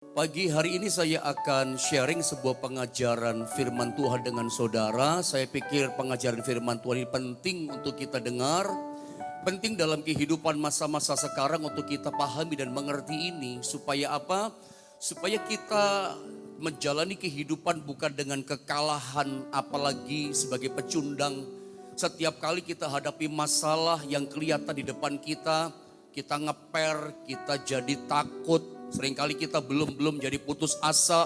Pagi hari ini saya akan sharing sebuah pengajaran firman Tuhan dengan saudara. Saya pikir pengajaran firman Tuhan ini penting untuk kita dengar. Penting dalam kehidupan masa-masa sekarang untuk kita pahami dan mengerti ini. Supaya apa? Supaya kita menjalani kehidupan bukan dengan kekalahan, apalagi sebagai pecundang. Setiap kali kita hadapi masalah yang kelihatan di depan kita ngeper, kita jadi takut. Seringkali kita belum jadi putus asa.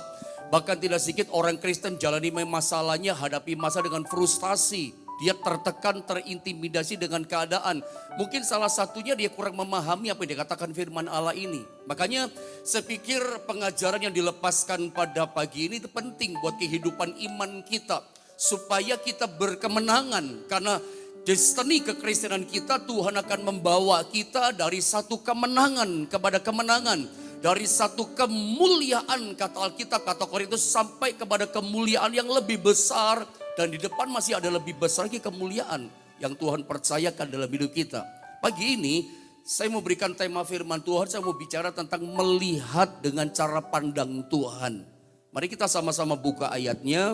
Bahkan tidak sedikit orang Kristen jalani masalahnya, hadapi masalah dengan frustasi. Dia tertekan, terintimidasi dengan keadaan. Mungkin salah satunya dia kurang memahami apa yang dikatakan firman Allah ini. Makanya saya pikir pengajaran yang dilepaskan pada pagi ini itu penting buat kehidupan iman kita. Supaya kita berkemenangan. Karena destiny kekristenan kita, Tuhan akan membawa kita dari satu kemenangan kepada kemenangan. Dari satu kemuliaan kata Alkitab, kata Korintus, sampai kepada kemuliaan yang lebih besar. Dan di depan masih ada lebih besar lagi kemuliaan yang Tuhan percayakan dalam hidup kita. Pagi ini saya mau berikan tema firman Tuhan, saya mau bicara tentang melihat dengan cara pandang Tuhan. Mari kita sama-sama buka ayatnya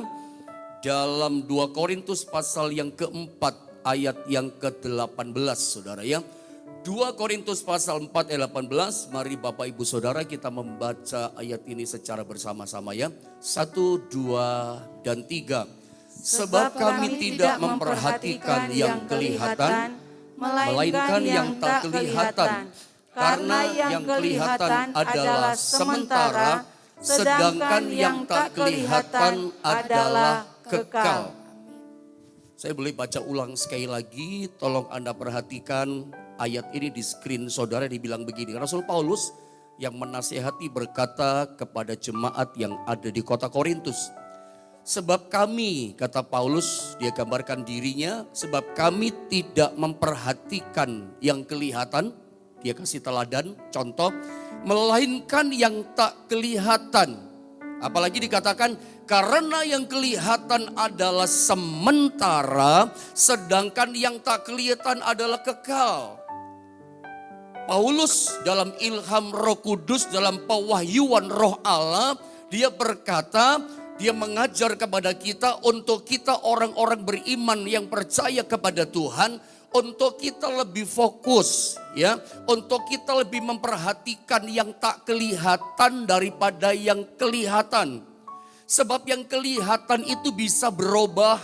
dalam 2 Korintus pasal yang keempat ayat yang ke-18 saudara ya. 2 Korintus pasal 4 ayat 18, mari Bapak Ibu Saudara kita membaca ayat ini secara bersama-sama ya. 1, 2, dan 3. Sebab kami tidak memperhatikan yang kelihatan, melainkan yang tak kelihatan. Karena yang kelihatan adalah sementara, sedangkan yang tak kelihatan adalah kekal. Saya boleh baca ulang sekali lagi, tolong Anda perhatikan. Ayat ini di screen saudara dibilang begini. Rasul Paulus yang menasihati berkata kepada jemaat yang ada di kota Korintus. Sebab kami, kata Paulus, dia gambarkan dirinya. Sebab kami tidak memperhatikan yang kelihatan. Dia kasih teladan, contoh. Melainkan yang tak kelihatan. Apalagi dikatakan karena yang kelihatan adalah sementara. Sedangkan yang tak kelihatan adalah kekal. Paulus dalam ilham Roh Kudus, dalam pewahyuan Roh Allah, dia berkata, dia mengajar kepada kita untuk kita orang-orang beriman yang percaya kepada Tuhan, untuk kita lebih fokus ya, untuk kita lebih memperhatikan yang tak kelihatan daripada yang kelihatan. Sebab yang kelihatan itu bisa berubah,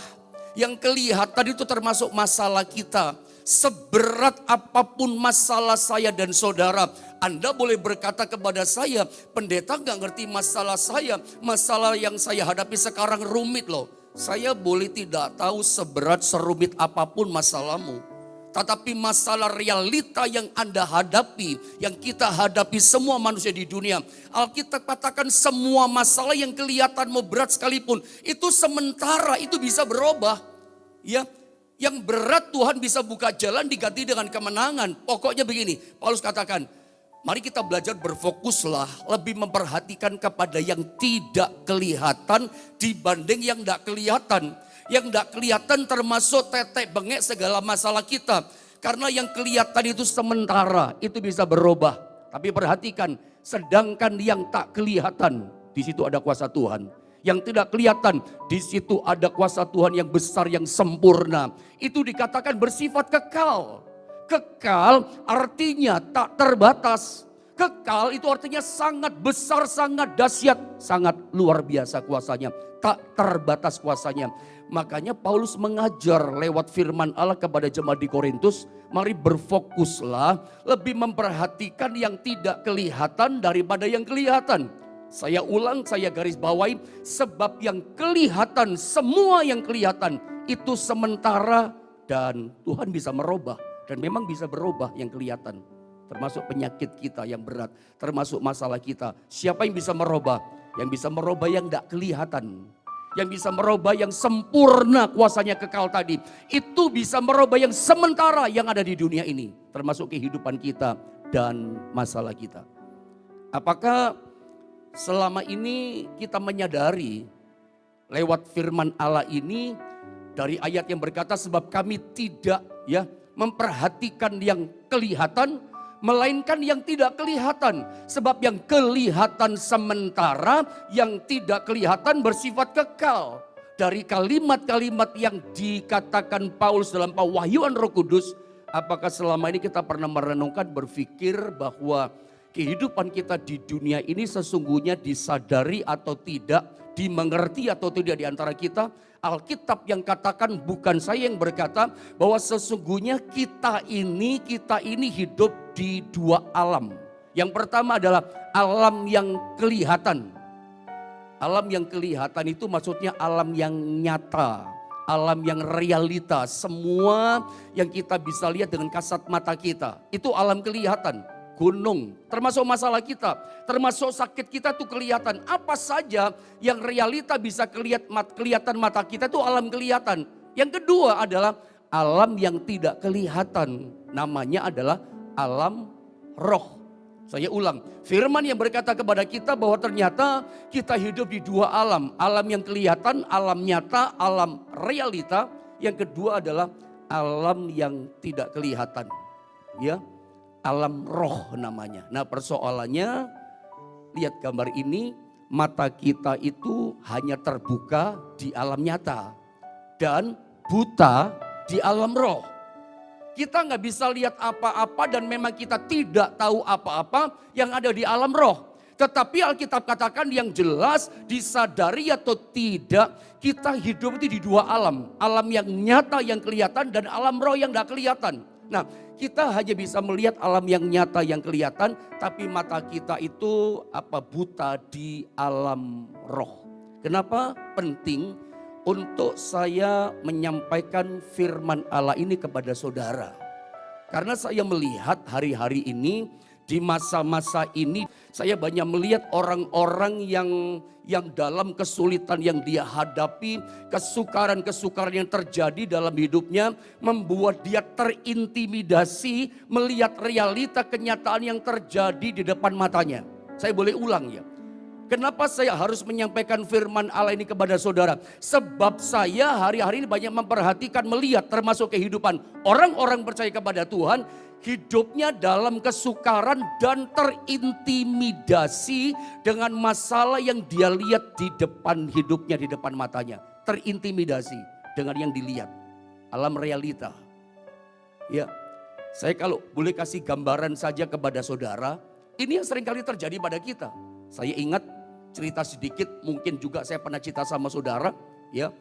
yang kelihatan itu termasuk masalah kita. Seberat apapun masalah saya dan saudara, Anda boleh berkata kepada saya, pendeta gak ngerti masalah saya, masalah yang saya hadapi sekarang rumit loh. Saya boleh tidak tahu seberat serumit apapun masalahmu. Tetapi masalah realita yang Anda hadapi, yang kita hadapi semua manusia di dunia. Alkitab katakan semua masalah yang kelihatan mau berat sekalipun, itu sementara, itu bisa berubah. Ya. Yang berat Tuhan bisa buka jalan diganti dengan kemenangan. Pokoknya begini, Paulus katakan, mari kita belajar berfokuslah, lebih memperhatikan kepada yang tidak kelihatan dibanding yang tidak kelihatan. Yang tidak kelihatan termasuk tetek bengek segala masalah kita. Karena yang kelihatan itu sementara, itu bisa berubah. Tapi perhatikan, sedangkan yang tak kelihatan, di situ ada kuasa Tuhan. Yang tidak kelihatan, di situ ada kuasa Tuhan yang besar, yang sempurna. Itu dikatakan bersifat kekal. Kekal artinya tak terbatas. Kekal itu artinya sangat besar, sangat dahsyat, sangat luar biasa kuasanya. Tak terbatas kuasanya. Makanya Paulus mengajar lewat firman Allah kepada jemaat di Korintus. Mari berfokuslah, lebih memperhatikan yang tidak kelihatan daripada yang kelihatan. Saya ulang, saya garis bawahi, sebab yang kelihatan, semua yang kelihatan itu sementara dan Tuhan bisa merubah. Dan memang bisa berubah yang kelihatan. Termasuk penyakit kita yang berat, termasuk masalah kita. Siapa yang bisa merubah? Yang bisa merubah yang tidak kelihatan. Yang bisa merubah yang sempurna kuasanya kekal tadi. Itu bisa merubah yang sementara yang ada di dunia ini. Termasuk kehidupan kita dan masalah kita. Apakah selama ini kita menyadari lewat firman Allah ini dari ayat yang berkata sebab kami tidak memperhatikan yang kelihatan melainkan yang tidak kelihatan. Sebab yang kelihatan sementara, yang tidak kelihatan bersifat kekal. Dari kalimat-kalimat yang dikatakan Paulus dalam pewahyuan Roh Kudus, apakah selama ini kita pernah merenungkan, berpikir bahwa kehidupan kita di dunia ini sesungguhnya disadari atau tidak, dimengerti atau tidak di antara kita? Alkitab yang katakan, bukan saya yang berkata, bahwa sesungguhnya kita ini hidup di dua alam. Yang pertama adalah alam yang kelihatan. Alam yang kelihatan itu maksudnya alam yang nyata, alam yang realita. Semua yang kita bisa lihat dengan kasat mata kita, itu alam kelihatan. Gunung, termasuk masalah kita, termasuk sakit kita tuh kelihatan. Apa saja yang realita bisa kelihatan mata kita itu alam kelihatan. Yang kedua adalah alam yang tidak kelihatan. Namanya adalah alam roh. Saya ulang, firman yang berkata kepada kita bahwa ternyata kita hidup di dua alam. Alam yang kelihatan, alam nyata, alam realita. Yang kedua adalah alam yang tidak kelihatan. Ya, alam roh namanya. Nah, persoalannya, lihat gambar ini, mata kita itu hanya terbuka di alam nyata dan buta di alam roh. Kita nggak bisa lihat apa-apa dan memang kita tidak tahu apa-apa yang ada di alam roh. Tetapi Alkitab katakan yang jelas, disadari atau tidak, kita hidup itu di dua alam. Alam yang nyata yang kelihatan dan alam roh yang nggak kelihatan. Nah, kita hanya bisa melihat alam yang nyata yang kelihatan, tapi mata kita itu buta di alam roh. Kenapa penting untuk saya menyampaikan firman Allah ini kepada saudara? Karena saya melihat hari-hari ini, di masa-masa ini, saya banyak melihat orang-orang yang dalam kesulitan yang dia hadapi, kesukaran-kesukaran yang terjadi dalam hidupnya, membuat dia terintimidasi melihat realita kenyataan yang terjadi di depan matanya. Saya boleh ulang ya. Kenapa saya harus menyampaikan firman Allah ini kepada saudara? Sebab saya hari-hari ini banyak memperhatikan, melihat termasuk kehidupan orang-orang percaya kepada Tuhan. Hidupnya dalam kesukaran dan terintimidasi dengan masalah yang dia lihat di depan hidupnya, di depan matanya. Terintimidasi dengan yang dilihat. Alam realita. Ya, saya kalau boleh kasih gambaran saja kepada saudara. Ini yang seringkali terjadi pada kita. Saya ingat cerita sedikit, mungkin juga saya pernah cerita sama saudara, ya.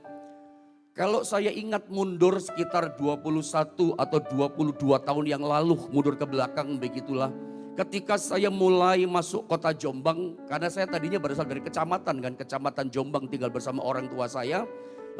Kalau saya ingat mundur sekitar 21 atau 22 tahun yang lalu, mundur ke belakang begitulah. Ketika saya mulai masuk kota Jombang, karena saya tadinya berasal dari kecamatan Kecamatan Jombang, tinggal bersama orang tua saya.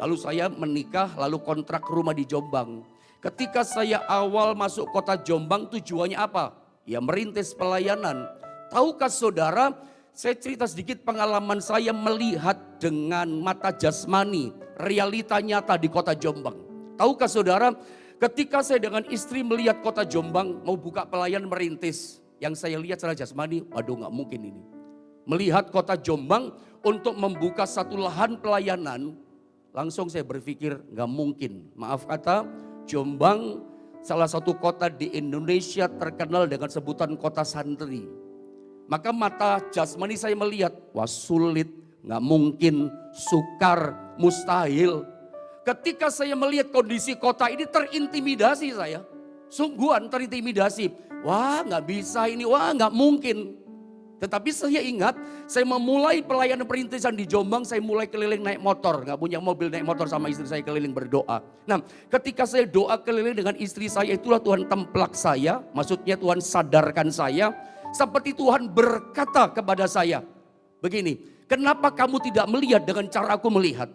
Lalu saya menikah, lalu kontrak rumah di Jombang. Ketika saya awal masuk kota Jombang, tujuannya apa? Ya merintis pelayanan. Tahukah saudara, saya cerita sedikit pengalaman saya melihat dengan mata jasmani, realita nyata di kota Jombang. Tahukah saudara, ketika saya dengan istri melihat kota Jombang, mau buka pelayanan merintis, yang saya lihat secara jasmani, waduh gak mungkin ini. Melihat kota Jombang untuk membuka satu lahan pelayanan, langsung saya berpikir gak mungkin. Maaf kata, Jombang salah satu kota di Indonesia terkenal dengan sebutan kota santri. Maka mata jasmani saya melihat, wah sulit, gak mungkin, sukar, mustahil. Ketika saya melihat kondisi kota ini terintimidasi saya. Sungguhan terintimidasi. Wah gak bisa ini, wah gak mungkin. Tetapi saya ingat, saya memulai pelayanan perintisan di Jombang, saya mulai keliling naik motor. Gak punya mobil, naik motor sama istri saya keliling berdoa. Nah ketika saya doa keliling dengan istri saya, itulah Tuhan templak saya. Maksudnya Tuhan sadarkan saya. Seperti Tuhan berkata kepada saya, begini, kenapa kamu tidak melihat dengan cara aku melihat?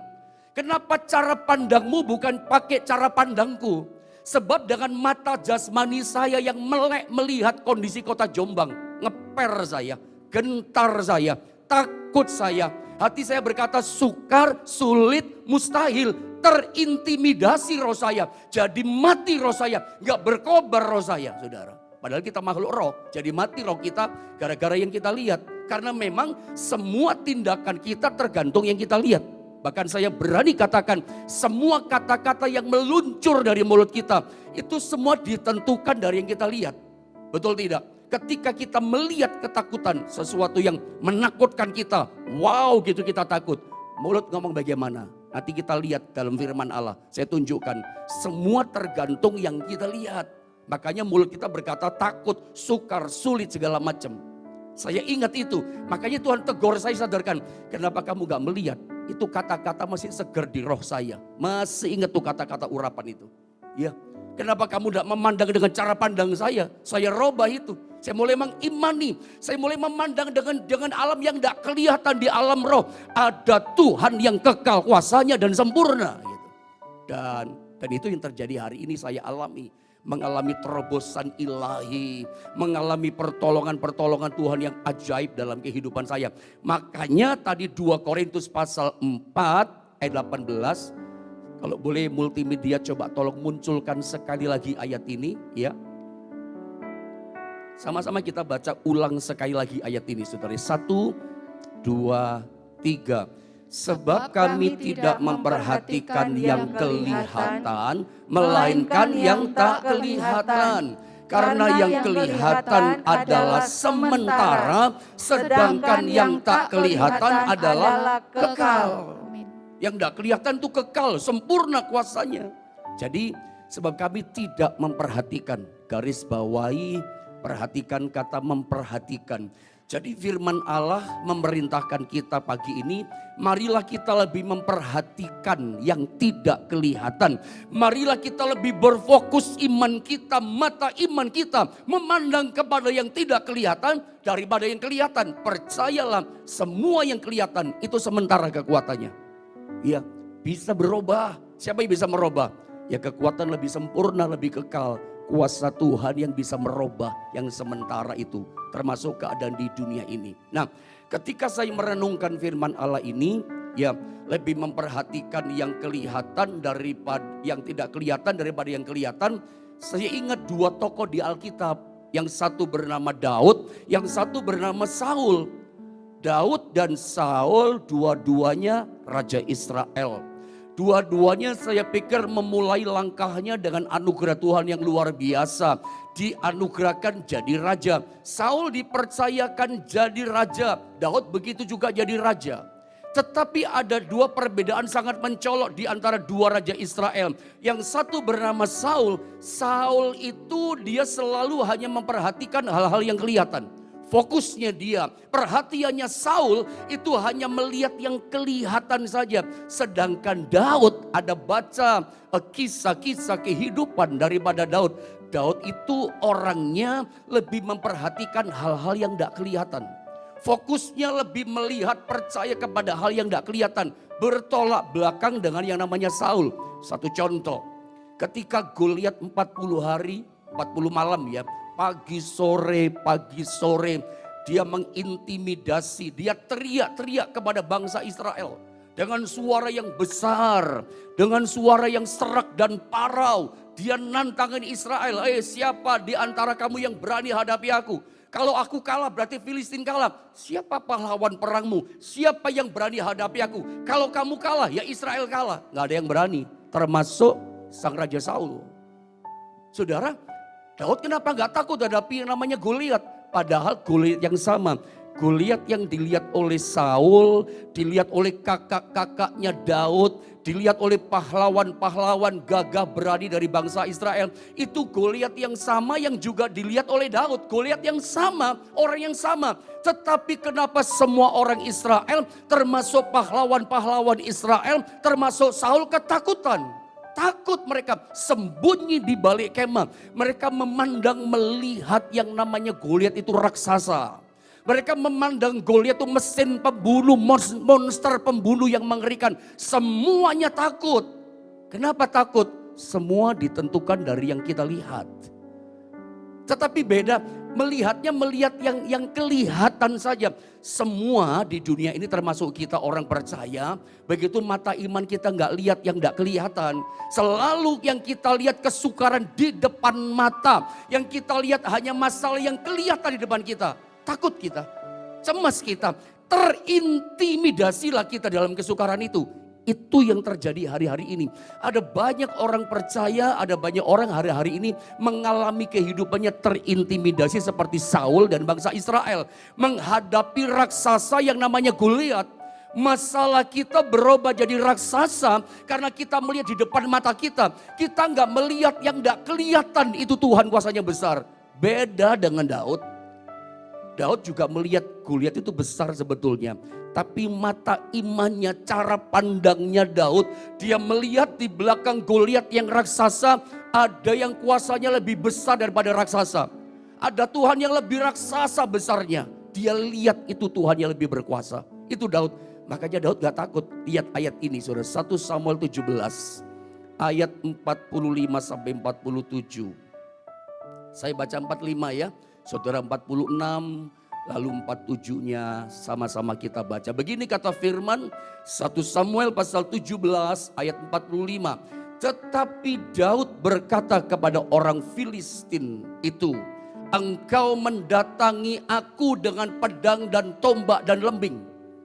Kenapa cara pandangmu bukan pakai cara pandangku? Sebab dengan mata jasmani saya yang melek melihat kondisi kota Jombang, ngeper saya, gentar saya, takut saya. Hati saya berkata sukar, sulit, mustahil, terintimidasi roh saya. Jadi mati roh saya, gak berkobar roh saya, saudara. Padahal kita makhluk roh, jadi mati roh kita gara-gara yang kita lihat. Karena memang semua tindakan kita tergantung yang kita lihat. Bahkan saya berani katakan semua kata-kata yang meluncur dari mulut kita, itu semua ditentukan dari yang kita lihat. Betul tidak? ketika kita melihat ketakutan, sesuatu yang menakutkan kita, wow gitu kita takut. Mulut ngomong bagaimana? Nanti kita lihat dalam firman Allah. Saya tunjukkan, semua tergantung yang kita lihat. Makanya mulut kita berkata takut, sukar, sulit segala macam. Saya ingat itu. Makanya Tuhan tegur saya, sadarkan. Kenapa kamu gak melihat? Itu kata-kata masih segar di roh saya. Masih ingat tuh kata-kata urapan itu. Ya. Kenapa kamu gak memandang dengan cara pandang saya? Saya robah itu. Saya mulai mengimani. Saya mulai memandang dengan alam yang gak kelihatan di alam roh. Ada Tuhan yang kekal kuasanya dan sempurna. Gitu. Dan itu yang terjadi hari ini saya alami. Mengalami terobosan ilahi, mengalami pertolongan-pertolongan Tuhan yang ajaib dalam kehidupan saya. Makanya tadi 2 Korintus pasal 4 ayat 18, kalau boleh multimedia coba tolong munculkan sekali lagi ayat ini ya. Sama-sama kita baca ulang sekali lagi ayat ini saudara. 1, 2, 3. Sebab kami tidak memperhatikan yang kelihatan, melainkan yang tak kelihatan. Karena yang kelihatan adalah sementara, sedangkan yang tak kelihatan adalah kekal. Yang tak kelihatan itu kekal, sempurna kuasanya. Jadi sebab kami tidak memperhatikan, garis bawahi, perhatikan kata memperhatikan. Jadi firman Allah memerintahkan kita pagi ini, marilah kita lebih memperhatikan yang tidak kelihatan. Marilah kita lebih berfokus iman kita, mata iman kita memandang kepada yang tidak kelihatan daripada yang kelihatan. Percayalah, semua yang kelihatan itu sementara kekuatannya. Ya, bisa berubah. Siapa yang bisa merubah? Ya kekuatan lebih sempurna, lebih kekal. Kuasa Tuhan yang bisa merubah yang sementara itu, termasuk keadaan di dunia ini. Nah, ketika saya merenungkan firman Allah ini, ya lebih memperhatikan yang kelihatan daripada yang tidak kelihatan daripada yang kelihatan. Saya ingat 2 tokoh di Alkitab, yang satu bernama Daud, yang satu bernama Saul. Daud dan Saul dua-duanya raja Israel. Dua-duanya saya pikir memulai langkahnya dengan anugerah Tuhan yang luar biasa. Dianugerahkan jadi raja. Saul dipercayakan jadi raja. Daud begitu juga jadi raja. Tetapi ada 2 perbedaan sangat mencolok di antara 2 raja Israel. Yang satu bernama Saul. Saul itu dia selalu hanya memperhatikan hal-hal yang kelihatan. Fokusnya dia, perhatiannya Saul itu hanya melihat yang kelihatan saja. Sedangkan Daud, ada baca kisah-kisah kehidupan daripada Daud. Daud itu orangnya lebih memperhatikan hal-hal yang tidak kelihatan. Fokusnya lebih melihat, percaya kepada hal yang tidak kelihatan. Bertolak belakang dengan yang namanya Saul. Satu contoh, ketika Goliat 40 hari, 40 malam ya. Pagi sore dia mengintimidasi, dia teriak-teriak kepada bangsa Israel. Dengan suara yang besar, dengan suara yang serak dan parau. Dia nantangin Israel, siapa di antara kamu yang berani hadapi aku? Kalau aku kalah berarti Filistin kalah. Siapa pahlawan perangmu? Siapa yang berani hadapi aku? Kalau kamu kalah ya Israel kalah. Gak ada yang berani, termasuk sang Raja Saul. Saudara, Daud kenapa gak takut hadapi yang namanya Goliat? Padahal Goliat yang sama. Goliat yang dilihat oleh Saul, dilihat oleh kakak-kakaknya Daud, dilihat oleh pahlawan-pahlawan gagah berani dari bangsa Israel. Itu Goliat yang sama yang juga dilihat oleh Daud. Goliat yang sama, orang yang sama. Tetapi kenapa semua orang Israel, termasuk pahlawan-pahlawan Israel, termasuk Saul ketakutan? Takut, mereka sembunyi di balik kemah. Mereka memandang melihat yang namanya Goliat itu raksasa. Mereka memandang Goliat itu mesin pembunuh, monster pembunuh yang mengerikan. Semuanya takut. Kenapa takut? Semua ditentukan dari yang kita lihat. Tetapi beda, melihat yang kelihatan saja. Semua di dunia ini termasuk kita orang percaya, begitu mata iman kita nggak lihat yang nggak kelihatan. Selalu yang kita lihat kesukaran di depan mata. Yang kita lihat hanya masalah yang kelihatan di depan kita. Takut kita, cemas kita, terintimidasilah kita dalam kesukaran itu. Itu yang terjadi hari-hari ini. Ada banyak orang percaya, ada banyak orang hari-hari ini mengalami kehidupannya terintimidasi seperti Saul dan bangsa Israel. Menghadapi raksasa yang namanya Goliat. Masalah kita berubah jadi raksasa karena kita melihat di depan mata kita. Kita nggak melihat yang nggak kelihatan itu Tuhan kuasanya besar. Beda dengan Daud. Daud juga melihat Goliat itu besar sebetulnya. Tapi mata imannya, cara pandangnya Daud. Dia melihat di belakang Goliat yang raksasa, ada yang kuasanya lebih besar daripada raksasa. Ada Tuhan yang lebih raksasa besarnya. Dia lihat itu Tuhan yang lebih berkuasa. Itu Daud. Makanya Daud gak takut. Lihat ayat ini saudara. 1 Samuel 17 ayat 45 sampai 47. Saya baca 45 ya. Saudara 46 lalu 47-nya sama-sama kita baca. Begini kata firman 1 Samuel pasal 17 ayat 45. Tetapi Daud berkata kepada orang Filistin itu, engkau mendatangi aku dengan pedang dan tombak dan lembing.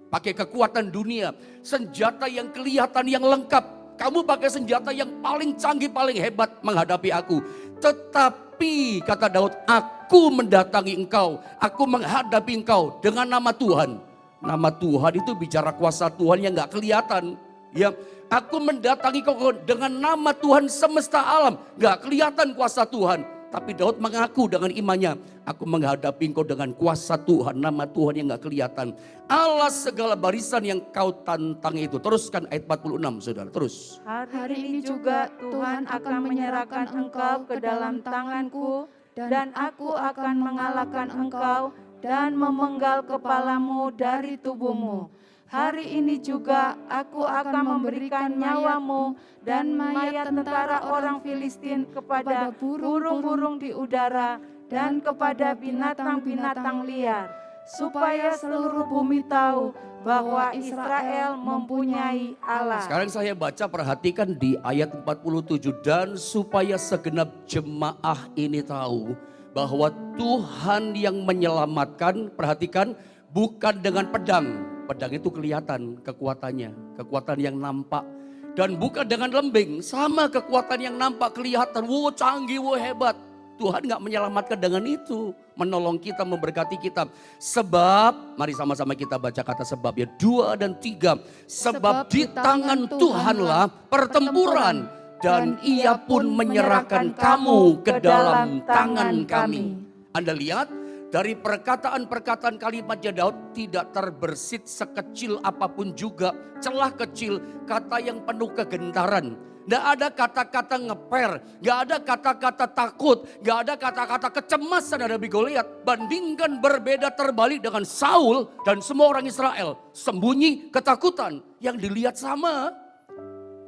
Pakai kekuatan dunia, senjata yang kelihatan yang lengkap. Kamu pakai senjata yang paling canggih, paling hebat menghadapi aku. Tetapi kata Daud, aku mendatangi engkau, aku menghadapi engkau dengan nama Tuhan. Nama Tuhan itu bicara kuasa Tuhan yang gak kelihatan. Ya, aku mendatangi kau dengan nama Tuhan semesta alam. Gak kelihatan kuasa Tuhan. Tapi Daud mengaku dengan imannya, aku menghadapi engkau dengan kuasa Tuhan, nama Tuhan yang gak kelihatan. Allah segala barisan yang kau tantang itu. Teruskan ayat 46 saudara, terus. Hari ini juga Tuhan akan menyerahkan engkau ke dalam tanganku, dan aku akan mengalahkan engkau dan memenggal kepalamu dari tubuhmu. Hari ini juga aku akan memberikan nyawamu dan mayat tentara orang Filistin kepada burung-burung di udara dan kepada binatang-binatang liar, supaya seluruh bumi tahu bahwa Israel mempunyai Allah. Sekarang saya baca, perhatikan di ayat 47. Dan supaya segenap jemaah ini tahu bahwa Tuhan yang menyelamatkan, perhatikan, bukan dengan pedang. Pedang itu kelihatan kekuatannya, kekuatan yang nampak. Dan bukan dengan lembing, sama kekuatan yang nampak kelihatan. Wow, canggih, wow, hebat. Tuhan gak menyelamatkan dengan itu. Menolong kita, memberkati kita. Sebab, mari sama-sama kita baca kata sebab ya. 2 dan 3. Sebab di tangan Tuhanlah pertempuran. Dan ia pun menyerahkan kamu ke dalam tangan kami. Anda lihat? Dari perkataan-perkataan kalimatnya Daud tidak terbersit sekecil apapun juga. Celah kecil, kata yang penuh kegentaran. Gak ada kata-kata ngeper, gak ada kata-kata takut, gak ada kata-kata kecemasan dari Goliat. Bandingkan berbeda terbalik dengan Saul dan semua orang Israel. Sembunyi ketakutan yang dilihat sama.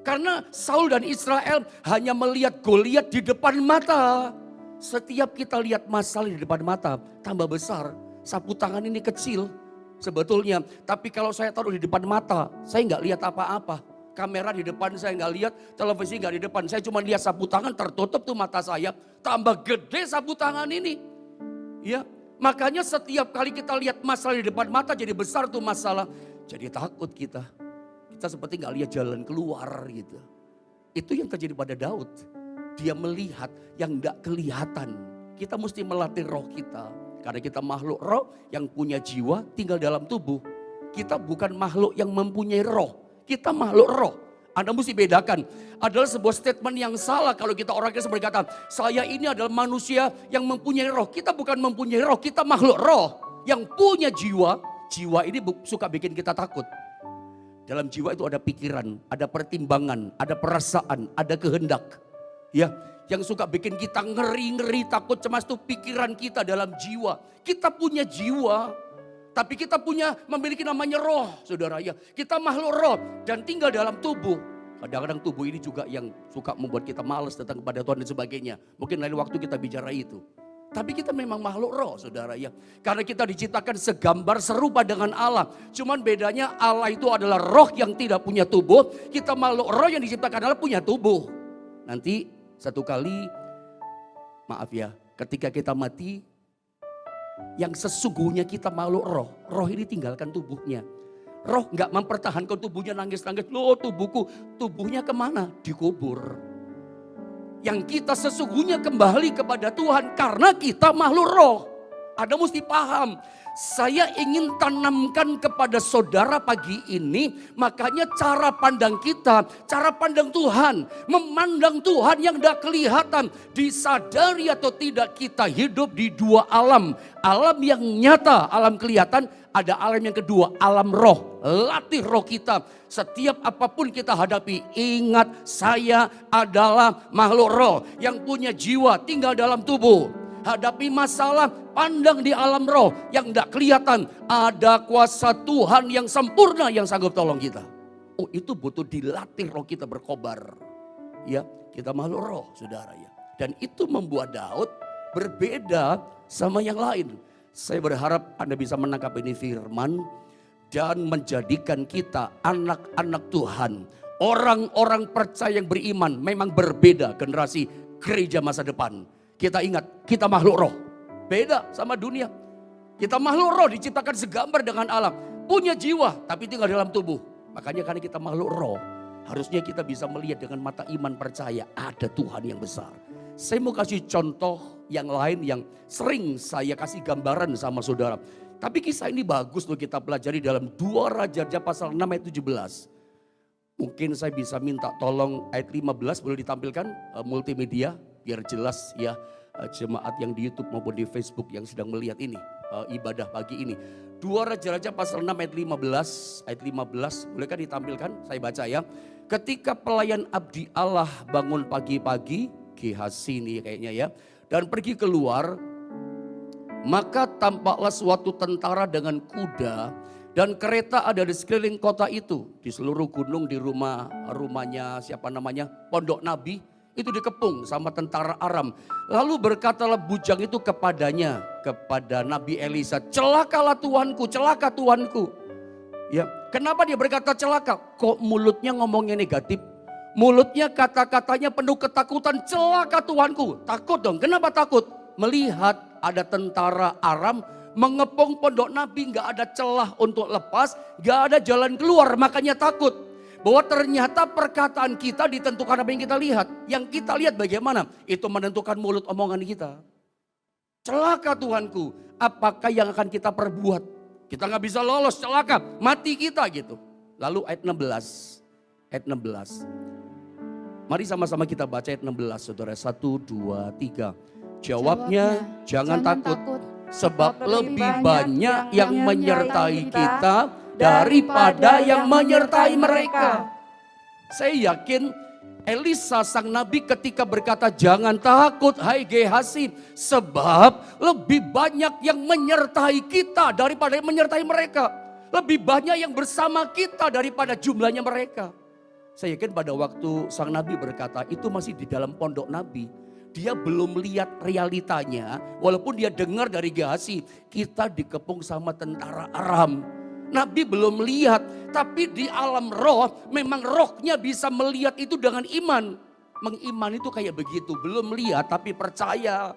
Karena Saul dan Israel hanya melihat Goliat di depan mata. Setiap kita lihat masalah di depan mata, tambah besar. Sapu tangan ini kecil sebetulnya. Tapi kalau saya taruh di depan mata, saya nggak lihat apa-apa. Kamera di depan saya nggak lihat, televisi nggak di depan. Saya cuma lihat sapu tangan, tertutup tuh mata saya. Tambah gede sapu tangan ini. Ya, makanya setiap kali kita lihat masalah di depan mata jadi besar tuh masalah. Jadi takut kita. Kita seperti nggak lihat jalan keluar gitu. Itu yang terjadi pada Daud. Dia melihat yang gak kelihatan. Kita mesti melatih roh kita. Karena kita makhluk roh yang punya jiwa tinggal dalam tubuh. Kita bukan makhluk yang mempunyai roh. Kita makhluk roh. Anda mesti bedakan. Adalah sebuah statement yang salah kalau kita orang Kristen berkata, saya ini adalah manusia yang mempunyai roh. Kita bukan mempunyai roh, kita makhluk roh. Yang punya jiwa. Jiwa ini suka bikin kita takut. Dalam jiwa itu ada pikiran, ada pertimbangan, ada perasaan, ada kehendak. Ya, yang suka bikin kita ngeri-ngeri, takut, cemas itu pikiran kita dalam jiwa. Kita punya jiwa, tapi kita memiliki namanya roh, saudara ya. Kita makhluk roh dan tinggal dalam tubuh. Kadang-kadang tubuh ini juga yang suka membuat kita malas datang kepada Tuhan dan sebagainya. Mungkin lain waktu kita bicara itu. Tapi kita memang makhluk roh, saudara ya. Karena kita diciptakan segambar serupa dengan Allah. Cuman bedanya Allah itu adalah roh yang tidak punya tubuh. Kita makhluk roh yang diciptakan Allah punya tubuh. Nanti satu kali, maaf ya, ketika kita mati, yang sesungguhnya kita makhluk roh. Roh ini tinggalkan tubuhnya. Roh nggak mempertahankan tubuhnya, nangis-nangis. Loh tubuhnya kemana? Dikubur. Yang kita sesungguhnya kembali kepada Tuhan karena kita makhluk roh. Anda mesti paham. Saya ingin tanamkan kepada saudara pagi ini, makanya cara pandang kita, cara pandang Tuhan, memandang Tuhan yang tidak kelihatan, disadari atau tidak kita hidup di dua alam. Alam yang nyata, alam kelihatan, ada alam yang kedua, alam roh. Latih roh kita, setiap apapun kita hadapi, ingat saya adalah makhluk roh yang punya jiwa tinggal dalam tubuh. Hadapi masalah, pandang di alam roh yang tidak kelihatan. Ada kuasa Tuhan yang sempurna yang sanggup tolong kita. Oh, itu butuh dilatih roh kita berkobar. Ya, kita makhluk roh, saudara ya. Dan itu membuat Daud berbeda sama yang lain. Saya berharap Anda bisa menangkap ini firman dan menjadikan kita anak-anak Tuhan. Orang-orang percaya yang beriman memang berbeda generasi gereja masa depan. Kita ingat, kita makhluk roh. Beda sama dunia. Kita makhluk roh diciptakan segambar dengan alam. Punya jiwa tapi tinggal dalam tubuh. Makanya karena kita makhluk roh, harusnya kita bisa melihat dengan mata iman percaya ada Tuhan yang besar. Saya mau kasih contoh yang lain yang sering saya kasih gambaran sama saudara. Tapi kisah ini bagus loh kita pelajari dalam 2 Raja-Raja pasal 6 ayat 17. Mungkin saya bisa minta tolong ayat 15 boleh ditampilkan multimedia biar jelas ya jemaat yang di YouTube maupun di Facebook yang sedang melihat ini ibadah pagi ini. 2 Raja-Raja pasal 6 ayat 15 bolehkah ditampilkan? Saya baca ya. Ketika pelayan abdi Allah bangun pagi-pagi, Gehazi ini kayaknya ya, dan pergi keluar, maka tampaklah suatu tentara dengan kuda dan kereta ada di sekeliling kota itu. Di seluruh gunung, di rumahnya siapa namanya, Pondok Nabi, itu dikepung sama tentara Aram. Lalu berkatalah bujang itu kepadanya, kepada Nabi Elisa, celakalah Tuanku, celaka Tuanku. Ya, kenapa dia berkata celaka? Kok mulutnya ngomongnya negatif? Mulutnya kata-katanya penuh ketakutan, celaka Tuanku. Takut dong, kenapa takut? Melihat ada tentara Aram mengepung Pondok Nabi, gak ada celah untuk lepas, gak ada jalan keluar, makanya takut. Bahwa ternyata perkataan kita ditentukan apa yang kita lihat. Yang kita lihat bagaimana? Itu menentukan mulut omongan kita. Celaka Tuanku, apakah yang akan kita perbuat? Kita gak bisa lolos, celaka, mati kita gitu. Lalu ayat 16. Ayat 16. Mari sama-sama kita baca ayat 16 saudara. 1, 2, 3. Jawabnya jangan takut. Sebab lebih banyak yang menyertai kita daripada yang menyertai mereka. Saya yakin Elisa sang nabi ketika berkata jangan takut hai Gehazi. Sebab lebih banyak yang menyertai kita daripada yang menyertai mereka. Lebih banyak yang bersama kita daripada jumlahnya mereka. Saya yakin pada waktu sang nabi berkata itu masih di dalam pondok nabi. Dia belum lihat realitanya walaupun dia dengar dari Gehazi. Kita dikepung sama tentara Aram. Nabi belum lihat tapi di alam roh memang rohnya bisa melihat itu dengan iman. Mengiman itu kayak begitu, belum lihat tapi percaya.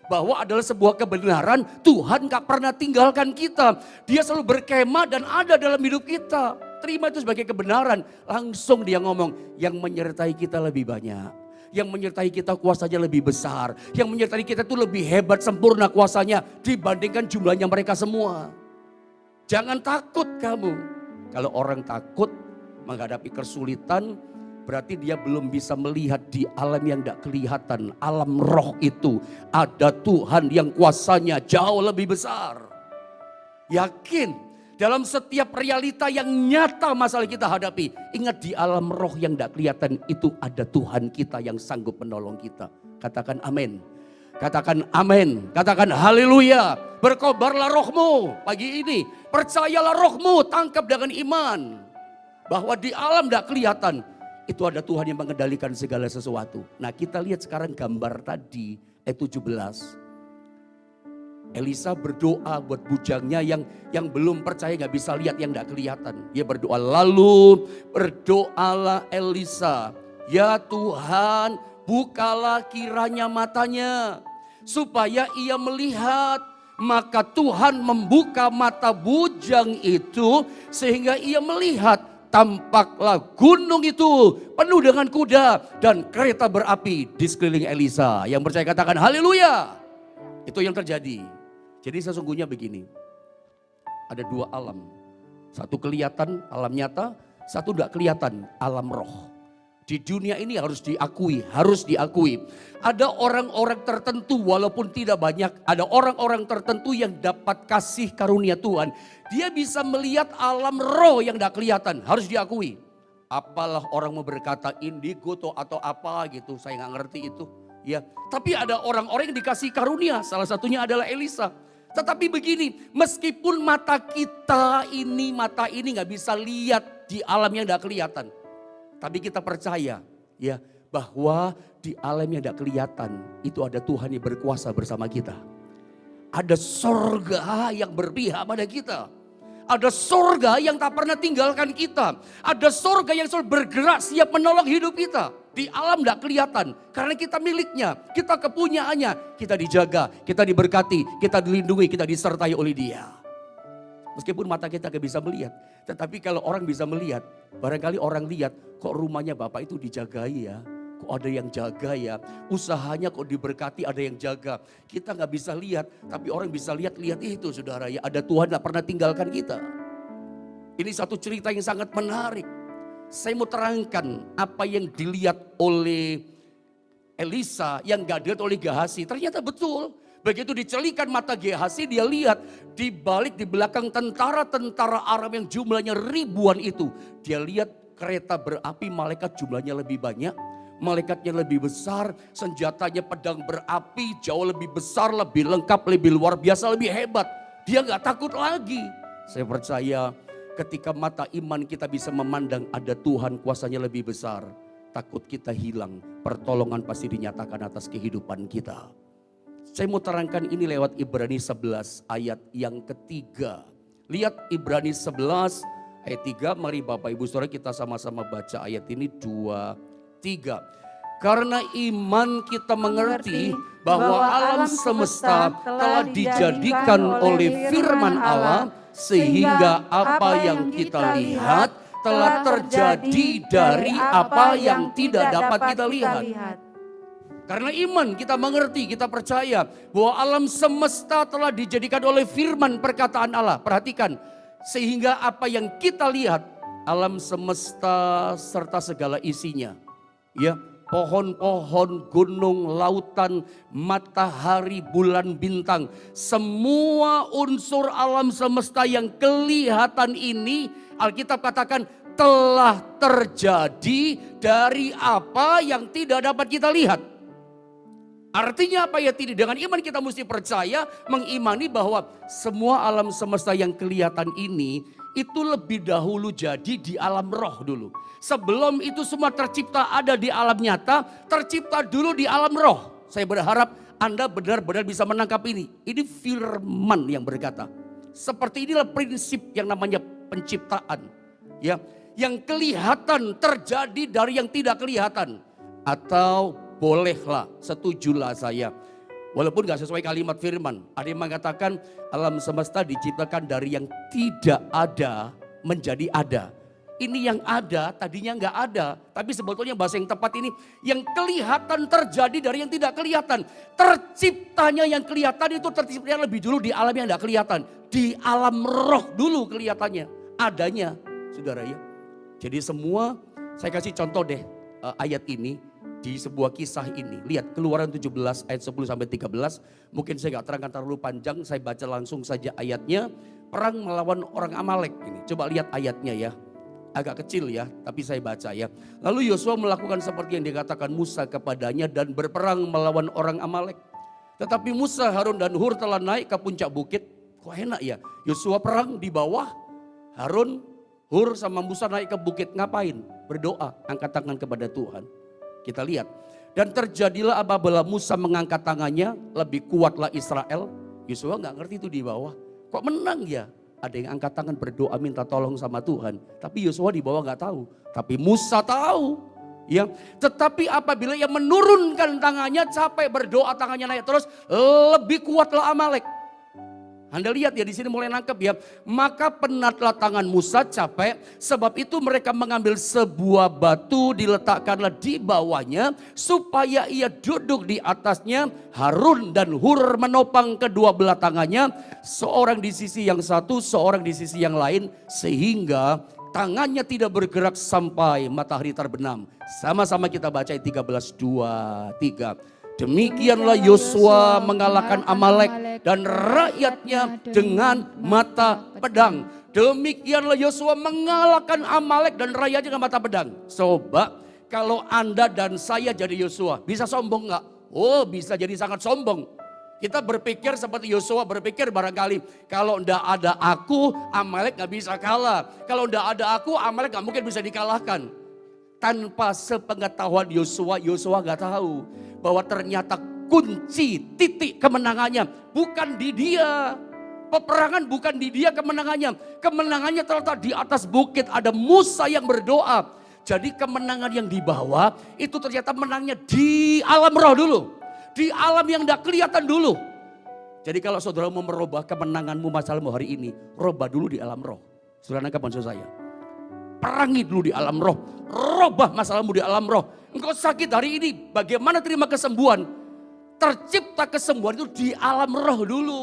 Bahwa adalah sebuah kebenaran Tuhan gak pernah tinggalkan kita. Dia selalu berkemah dan ada dalam hidup kita. Terima itu sebagai kebenaran. Langsung dia ngomong yang menyertai kita lebih banyak. Yang menyertai kita kuasanya lebih besar. Yang menyertai kita itu lebih hebat sempurna kuasanya dibandingkan jumlahnya mereka semua. Jangan takut kamu. Kalau orang takut menghadapi kesulitan berarti dia belum bisa melihat di alam yang tidak kelihatan. Alam roh itu ada Tuhan yang kuasanya jauh lebih besar. Yakin dalam setiap realita yang nyata masalah kita hadapi. Ingat di alam roh yang tidak kelihatan itu ada Tuhan kita yang sanggup menolong kita. Katakan amin. Katakan amin. Katakan haleluya. Berkobarlah rohmu pagi ini. Percayalah rohmu, tangkap dengan iman. Bahwa di alam tidak kelihatan. Itu ada Tuhan yang mengendalikan segala sesuatu. Nah kita lihat sekarang gambar tadi ayat 17. Elisa berdoa buat bujangnya yang belum percaya gak bisa lihat yang gak kelihatan. Dia berdoa lalu berdoalah Elisa. Ya Tuhan bukalah kiranya matanya supaya ia melihat. Maka Tuhan membuka mata bujang itu sehingga ia melihat, tampaklah gunung itu penuh dengan kuda dan kereta berapi di sekeliling Elisa. Yang percaya katakan haleluya. Itu yang terjadi. Jadi sesungguhnya begini, ada dua alam. Satu kelihatan alam nyata, satu tidak kelihatan alam roh. Di dunia ini harus diakui. Ada orang-orang tertentu walaupun tidak banyak, ada orang-orang tertentu yang dapat kasih karunia Tuhan. Dia bisa melihat alam roh yang tidak kelihatan, harus diakui. Apalah orang mau berkata indigo atau apa gitu, saya nggak ngerti itu. Ya, tapi ada orang-orang yang dikasih karunia, salah satunya adalah Elisa. Tetapi begini, meskipun mata ini nggak bisa lihat di alam yang tidak kelihatan. Tapi kita percaya ya bahwa di alam yang tidak kelihatan itu ada Tuhan yang berkuasa bersama kita. Ada sorga yang berpihak pada kita. Ada sorga yang tak pernah tinggalkan kita. Ada sorga yang selalu bergerak siap menolong hidup kita. Di alam tidak kelihatan karena kita miliknya, kita kepunyaannya. Kita dijaga, kita diberkati, kita dilindungi, kita disertai oleh Dia. Meskipun mata kita gak bisa melihat. Tetapi kalau orang bisa melihat, barangkali orang lihat kok rumahnya Bapak itu dijagai ya. Kok ada yang jaga ya. Usahanya kok diberkati, ada yang jaga. Kita gak bisa lihat, tapi orang bisa lihat itu saudara ya. Ada Tuhan gak pernah tinggalkan kita. Ini satu cerita yang sangat menarik. Saya mau terangkan apa yang dilihat oleh Elisa yang gak dilihat oleh Gehazi. Ternyata betul. Begitu dicelikan mata Gehazi, dia lihat di belakang tentara-tentara Aram yang jumlahnya ribuan itu. Dia lihat kereta berapi, malaikat jumlahnya lebih banyak, malaikatnya lebih besar, senjatanya pedang berapi jauh lebih besar, lebih lengkap, lebih luar biasa, lebih hebat. Dia gak takut lagi. Saya percaya ketika mata iman kita bisa memandang ada Tuhan kuasanya lebih besar, takut kita hilang, pertolongan pasti dinyatakan atas kehidupan kita. Saya mau terangkan ini lewat Ibrani 11 ayat yang ketiga. Lihat Ibrani 11 ayat 3, mari Bapak Ibu Saudara kita sama-sama baca ayat ini 2, 3. Karena iman kita mengerti bahwa alam semesta telah dijadikan oleh firman Allah sehingga apa yang kita lihat telah terjadi dari apa yang tidak dapat kita lihat. Karena iman kita mengerti, kita percaya bahwa alam semesta telah dijadikan oleh firman perkataan Allah. Perhatikan, sehingga apa yang kita lihat, alam semesta serta segala isinya. Ya, pohon-pohon, gunung, lautan, matahari, bulan, bintang. Semua unsur alam semesta yang kelihatan ini, Alkitab katakan telah terjadi dari apa yang tidak dapat kita lihat. Artinya apa ya? Dengan iman kita mesti percaya, mengimani bahwa semua alam semesta yang kelihatan ini itu lebih dahulu jadi di alam roh dulu. Sebelum itu semua tercipta ada di alam nyata, tercipta dulu di alam roh. Saya berharap Anda benar-benar bisa menangkap ini. Ini firman yang berkata. Seperti inilah prinsip yang namanya penciptaan. Ya, yang kelihatan terjadi dari yang tidak kelihatan. Atau bolehlah, setujulah saya. Walaupun gak sesuai kalimat firman. Ada yang mengatakan alam semesta diciptakan dari yang tidak ada menjadi ada. Ini yang ada tadinya gak ada. Tapi sebetulnya bahasa yang tepat ini. Yang kelihatan terjadi dari yang tidak kelihatan. Terciptanya yang kelihatan itu terciptanya lebih dulu di alam yang gak kelihatan. Di alam roh dulu kelihatannya. Adanya, saudara ya. Jadi semua, saya kasih contoh deh ayat ini. Di sebuah kisah ini, lihat Keluaran 17 ayat 10 sampai 13. Mungkin saya gak terangkan terlalu panjang, saya baca langsung saja ayatnya. Perang melawan orang Amalek ini. Coba lihat ayatnya ya. Agak kecil ya, tapi saya baca ya. Lalu Yosua melakukan seperti yang dikatakan Musa kepadanya dan berperang melawan orang Amalek. Tetapi Musa, Harun dan Hur telah naik ke puncak bukit. Kok enak ya? Yosua perang di bawah, Harun, Hur sama Musa naik ke bukit. Ngapain? Berdoa, angkat tangan kepada Tuhan. Kita lihat. Dan terjadilah apabila Musa mengangkat tangannya, lebih kuatlah Israel. Yosua gak ngerti itu di bawah. Kok menang ya? Ada yang angkat tangan berdoa minta tolong sama Tuhan. Tapi Yosua di bawah gak tahu. Tapi Musa tahu. Ya, tetapi apabila ia menurunkan tangannya, capek berdoa tangannya naik terus, lebih kuatlah Amalek. Anda lihat ya di sini mulai nangkep ya. Maka penatlah tangan Musa capek, sebab itu mereka mengambil sebuah batu diletakkanlah di bawahnya supaya ia duduk di atasnya. Harun dan Hur menopang kedua belah tangannya, seorang di sisi yang satu, seorang di sisi yang lain, sehingga tangannya tidak bergerak sampai matahari terbenam. Sama-sama kita baca 13, 2, 3. Demikianlah Yosua mengalahkan Amalek dan rakyatnya dengan mata pedang. Demikianlah Yosua mengalahkan Amalek dan rakyatnya dengan mata pedang. Coba kalau Anda dan saya jadi Yosua, bisa sombong nggak? Oh, bisa jadi sangat sombong. Kita berpikir seperti Yosua berpikir barangkali, kalau ndak ada aku, Amalek nggak bisa kalah. Kalau ndak ada aku, Amalek nggak mungkin bisa dikalahkan. Tanpa sepengetahuan Yosua, Yosua nggak tahu bahwa ternyata kunci titik kemenangannya bukan di dia. Peperangan bukan di dia kemenangannya. Kemenangannya terletak di atas bukit, ada Musa yang berdoa. Jadi kemenangan yang dibawa itu ternyata menangnya di alam roh dulu. Di alam yang tidak kelihatan dulu. Jadi kalau saudara mau merubah kemenanganmu masalahmu hari ini, robah dulu di alam roh. Saudara nangkap maksud saya? Perangi dulu di alam roh. Robah masalahmu di alam roh. Engkau sakit hari ini, bagaimana terima kesembuhan? Tercipta kesembuhan itu di alam roh dulu.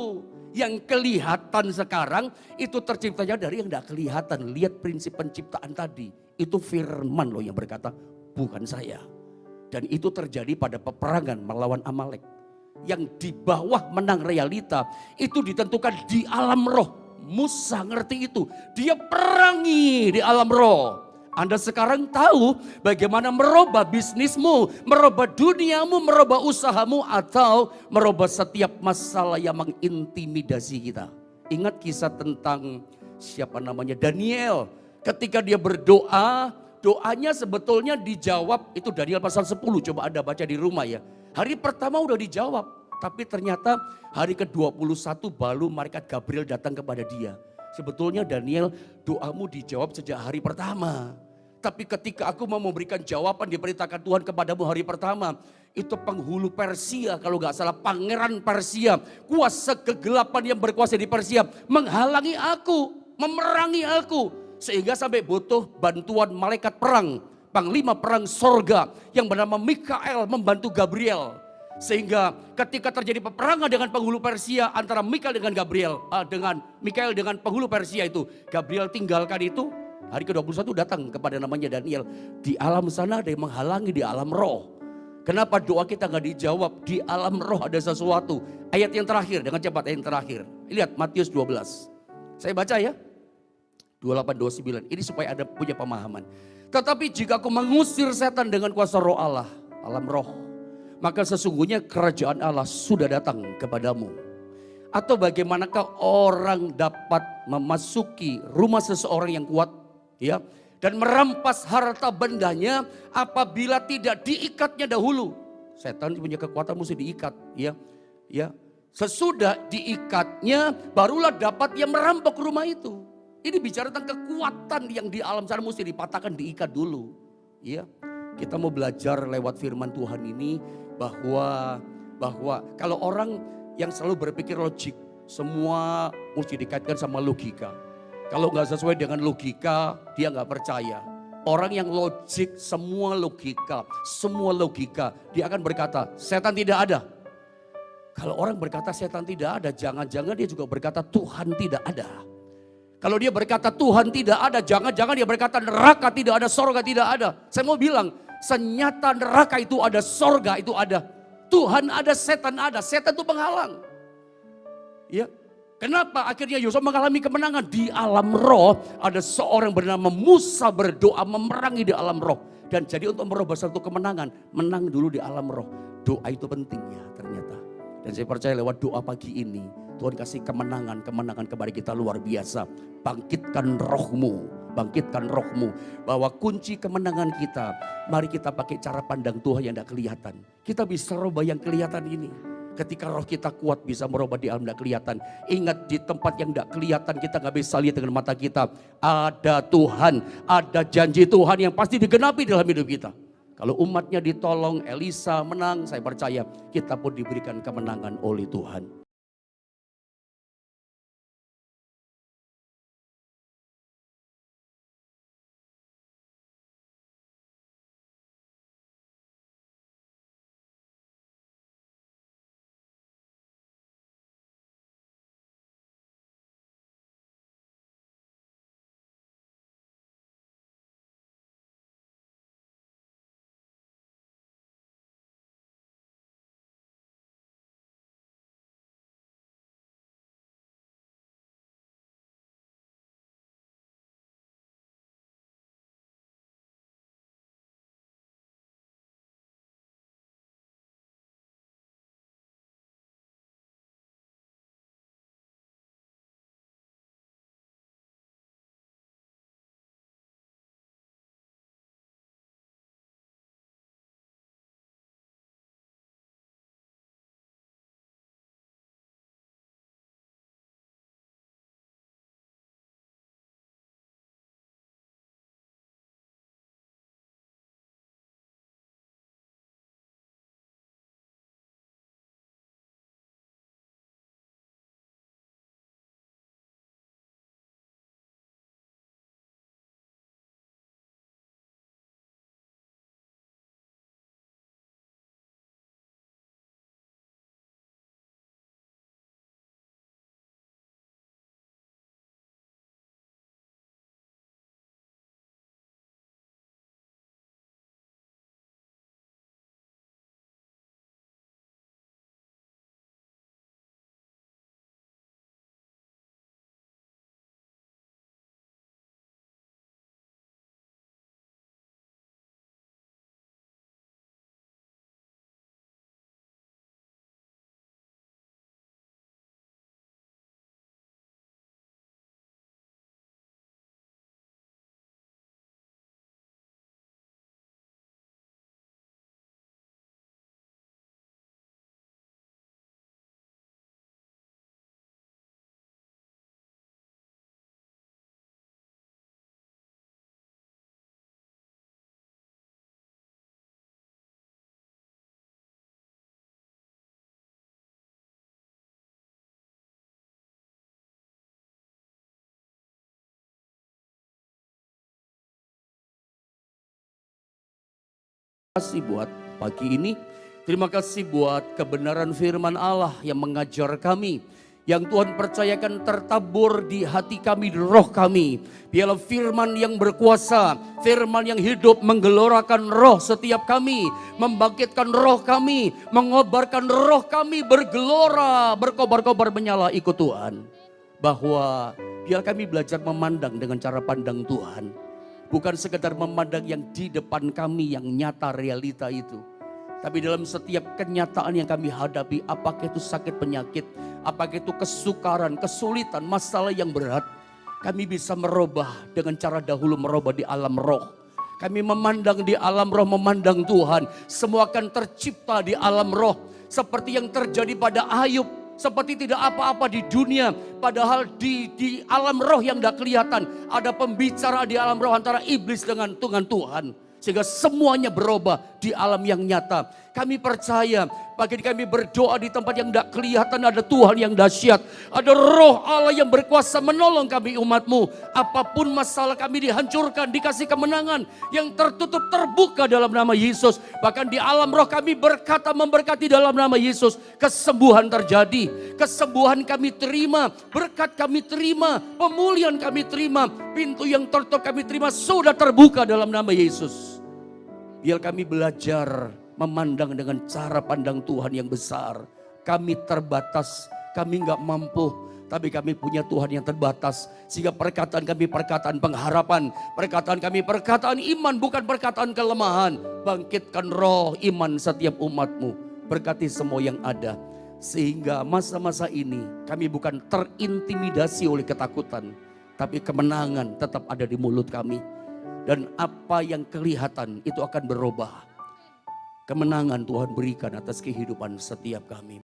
Yang kelihatan sekarang itu terciptanya dari yang tidak kelihatan. Lihat prinsip penciptaan tadi. Itu firman loh yang berkata, bukan saya. Dan itu terjadi pada peperangan melawan Amalek. Yang di bawah menang realita itu ditentukan di alam roh. Musa ngerti itu. Dia perangi di alam roh. Anda sekarang tahu bagaimana merubah bisnismu, merubah duniamu, merubah usahamu, atau merubah setiap masalah yang mengintimidasi kita. Ingat kisah tentang siapa namanya, Daniel. Ketika dia berdoa, doanya sebetulnya dijawab, itu Daniel pasal 10, coba Anda baca di rumah ya. Hari pertama udah dijawab. Tapi ternyata hari ke-21 baru malaikat Gabriel datang kepada dia. Sebetulnya Daniel, doamu dijawab sejak hari pertama. Tapi ketika aku mau memberikan jawaban diperintahkan Tuhan kepadamu hari pertama. Itu penghulu Persia, kalau gak salah pangeran Persia. Kuasa kegelapan yang berkuasa di Persia menghalangi aku, memerangi aku. Sehingga sampai butuh bantuan malaikat perang. Panglima perang sorga yang bernama Mikael membantu Gabriel. Sehingga ketika terjadi peperangan dengan penghulu Persia antara Mikael dengan Gabriel, dengan Mikael dengan penghulu Persia itu, Gabriel tinggalkan itu, hari ke-21 datang kepada namanya Daniel. Di alam sana ada yang menghalangi di alam roh. Kenapa doa kita gak dijawab? Di alam roh ada sesuatu. Ayat yang terakhir, dengan cepat ayat yang terakhir. Lihat Matius 12. Saya baca ya. 28-29. Ini supaya Anda punya pemahaman. Tetapi jika aku mengusir setan dengan kuasa roh Allah, alam roh, maka sesungguhnya kerajaan Allah sudah datang kepadamu. Atau bagaimanakah orang dapat memasuki rumah seseorang yang kuat, ya, dan merampas harta bendanya apabila tidak diikatnya dahulu. Setan punya kekuatan mesti diikat, ya. Sesudah diikatnya barulah dapat yang merampok rumah itu. Ini bicara tentang kekuatan yang di alam sana mesti dipatahkan, diikat dulu, ya. Kita mau belajar lewat firman Tuhan ini bahwa kalau orang yang selalu berpikir logik, semua mesti dikaitkan sama logika. Kalau nggak sesuai dengan logika, dia nggak percaya. Orang yang logik, semua logika, dia akan berkata setan tidak ada. Kalau orang berkata setan tidak ada, jangan-jangan dia juga berkata Tuhan tidak ada. Kalau dia berkata Tuhan tidak ada, jangan-jangan dia berkata neraka tidak ada, sorga tidak ada. Saya mau bilang, senyata neraka itu ada, sorga itu ada. Tuhan ada, setan itu penghalang. Ya, kenapa akhirnya Yosua mengalami kemenangan? Di alam roh ada seorang bernama Musa berdoa memerangi di alam roh. Dan jadi untuk merubah satu kemenangan, menang dulu di alam roh. Doa itu penting ya ternyata. Dan saya percaya lewat doa pagi ini, Tuhan kasih kemenangan kepada kita luar biasa. Bangkitkan rohmu. Bahwa kunci kemenangan kita, mari kita pakai cara pandang Tuhan yang tidak kelihatan. Kita bisa rubah yang kelihatan ini. Ketika roh kita kuat bisa merubah di alam tidak kelihatan. Ingat di tempat yang tidak kelihatan kita gak bisa lihat dengan mata kita. Ada Tuhan, ada janji Tuhan yang pasti digenapi dalam hidup kita. Kalau umatnya ditolong, Elisa menang, saya percaya kita pun diberikan kemenangan oleh Tuhan. kasih buat pagi ini. Terima kasih buat kebenaran firman Allah yang mengajar kami. Yang Tuhan percayakan tertabur di hati kami, di roh kami. Biarlah firman yang berkuasa, firman yang hidup menggelorakan roh setiap kami. Membangkitkan roh kami, mengobarkan roh kami bergelora, berkobar-kobar menyala ikut Tuhan. Bahwa biar kami belajar memandang dengan cara pandang Tuhan. Bukan sekedar memandang yang di depan kami yang nyata realita itu. Tapi dalam setiap kenyataan yang kami hadapi, apakah itu sakit penyakit, apakah itu kesukaran, kesulitan, masalah yang berat. Kami bisa merubah dengan cara dahulu merubah di alam roh. Kami memandang di alam roh, memandang Tuhan. Semua akan tercipta di alam roh. Seperti yang terjadi pada Ayub. Seperti tidak apa-apa di dunia. Padahal di alam roh yang tidak kelihatan. Ada pembicara di alam roh antara iblis dengan Tuhan. Sehingga semuanya berubah di alam yang nyata. Kami percaya bagi kami berdoa di tempat yang tidak kelihatan ada Tuhan yang dahsyat. Ada roh Allah yang berkuasa menolong kami umat-Mu. Apapun masalah kami dihancurkan, dikasih kemenangan. Yang tertutup terbuka dalam nama Yesus. Bahkan di alam roh kami berkata memberkati dalam nama Yesus. Kesembuhan terjadi. Kesembuhan kami terima. Berkat kami terima. Pemulihan kami terima. Pintu yang tertutup kami terima sudah terbuka dalam nama Yesus. Biar kami belajar memandang dengan cara pandang Tuhan yang besar. Kami terbatas, kami nggak mampu. Tapi kami punya Tuhan yang terbatas. Sehingga perkataan kami perkataan pengharapan. Perkataan kami perkataan iman, bukan perkataan kelemahan. Bangkitkan roh iman setiap umat-Mu. Berkati semua yang ada. Sehingga masa-masa ini kami bukan terintimidasi oleh ketakutan. Tapi kemenangan tetap ada di mulut kami. Dan apa yang kelihatan itu akan berubah. Kemenangan Tuhan berikan atas kehidupan setiap kami.